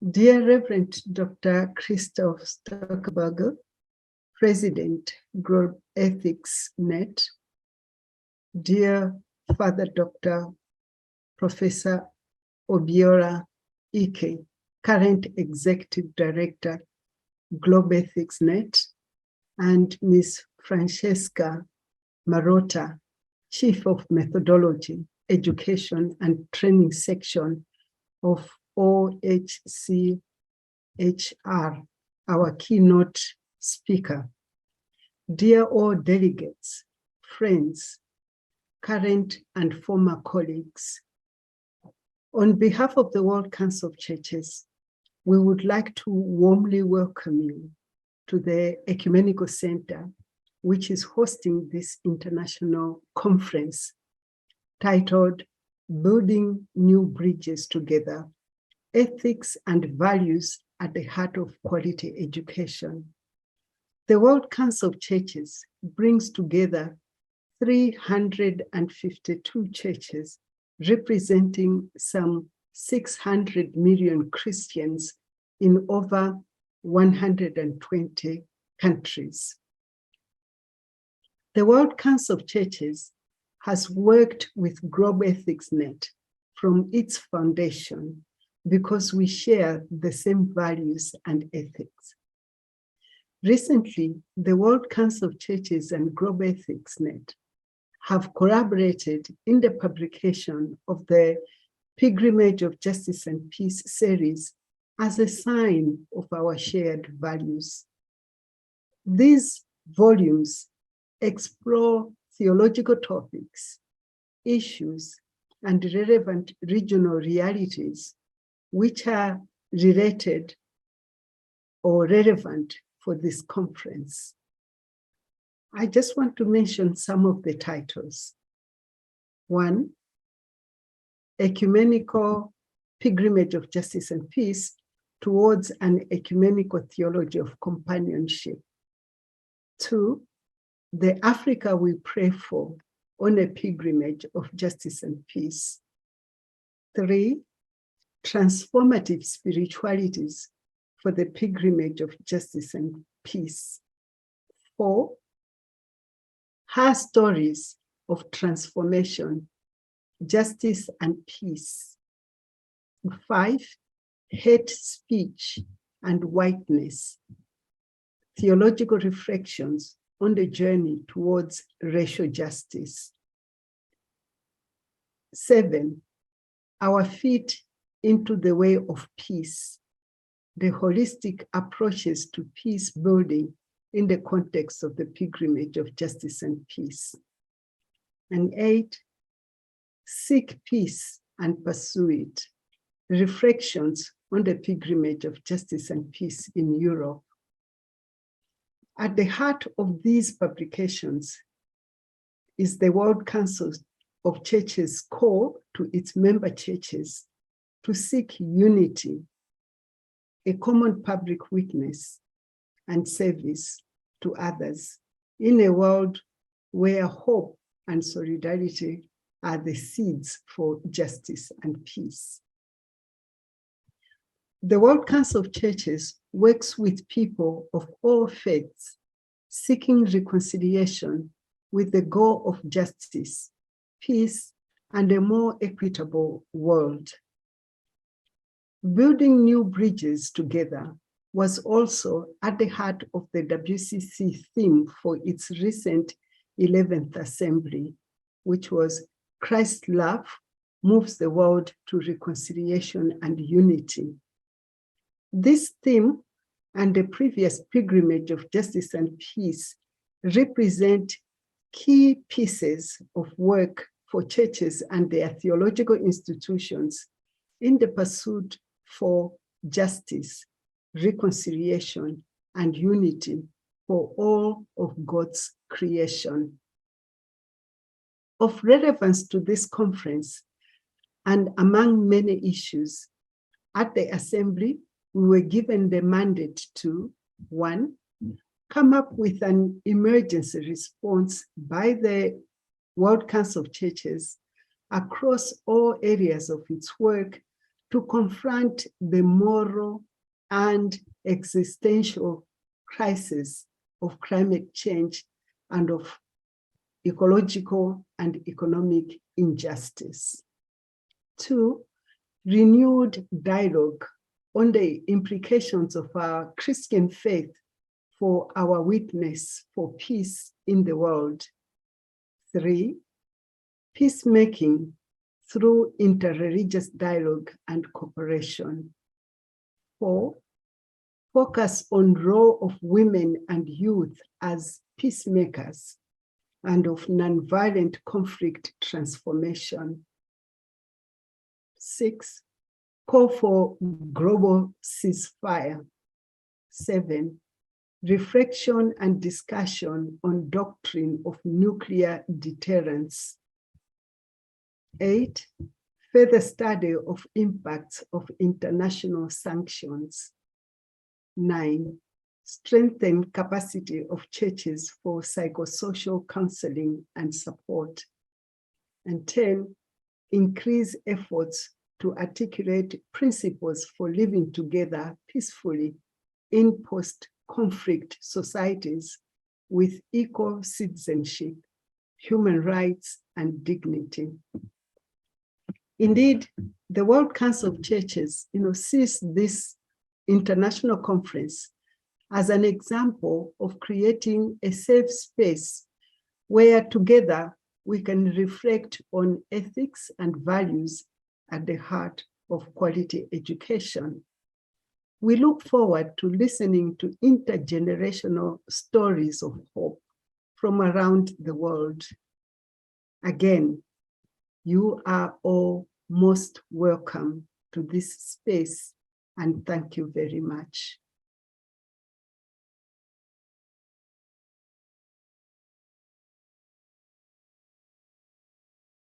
Dear Reverend Dr. Christoph Stockerberger, President, Globethics Net, dear Father Dr. Professor Obiora Ike, current Executive Director, Globethics Net, and Ms. Francesca Marotta, Chief of Methodology, Education and Training Section of OHCHR, our keynote speaker. Dear all delegates, friends, current and former colleagues, on behalf of the World Council of Churches, we would like to warmly welcome you to the Ecumenical Center, which is hosting this international conference titled Building New Bridges Together, Ethics and Values at the Heart of Quality Education. The World Council of Churches brings together 352 churches representing some 600 million Christians in over 120 countries. The World Council of Churches has worked with Globethics Net from its foundation because we share the same values and ethics. Recently, the World Council of Churches and Globethics Net have collaborated in the publication of the Pilgrimage of Justice and Peace series as a sign of our shared values. These volumes explore theological topics, issues, and relevant regional realities which are related or relevant for this conference. I just want to mention some of the titles. 1, Ecumenical Pilgrimage of Justice and Peace towards an Ecumenical Theology of Companionship. 2, The Africa We Pray For on a Pilgrimage of Justice and Peace. 3, Transformative Spiritualities for the Pilgrimage of Justice and Peace. 4, Her Stories of Transformation, Justice and Peace. 5, Hate Speech and Whiteness, Theological Reflections on the Journey Towards Racial Justice. 7, Our Feet into the Way of Peace, the holistic approaches to peace building in the context of the Pilgrimage of Justice and Peace. And 8, Seek Peace and Pursue It, Reflections on the Pilgrimage of Justice and Peace in Europe. At the heart of these publications is the World Council of Churches' call to its member churches to seek unity, a common public witness, and service to others in a world where hope and solidarity are the seeds for justice and peace. The World Council of Churches works with people of all faiths, seeking reconciliation with the goal of justice, peace, and a more equitable world. Building new bridges together was also at the heart of the WCC theme for its recent 11th assembly, which was Christ's love moves the world to reconciliation and unity. This theme and the previous Pilgrimage of Justice and Peace represent key pieces of work for churches and their theological institutions in the pursuit for justice, reconciliation, and unity for all of God's creation. Of relevance to this conference, and among many issues, at the Assembly, we were given the mandate to, 1, come up with an emergency response by the World Council of Churches across all areas of its work to confront the moral and existential crisis of climate change and of ecological and economic injustice. 2, renewed dialogue on the implications of our Christian faith for our witness for peace in the world. 3, peacemaking through interreligious dialogue and cooperation. 4, focus on role of women and youth as peacemakers and of nonviolent conflict transformation. 6, call for global ceasefire. 7, reflection and discussion on doctrine of nuclear deterrence. 8, further study of impacts of international sanctions. 9, strengthen capacity of churches for psychosocial counseling and support. And 10, increase efforts to articulate principles for living together peacefully in post-conflict societies with equal citizenship, human rights, and dignity. Indeed, the World Council of Churches, sees this international conference as an example of creating a safe space where together we can reflect on ethics and values at the heart of quality education. We look forward to listening to intergenerational stories of hope from around the world. Again, you are all most welcome to this space, and thank you very much.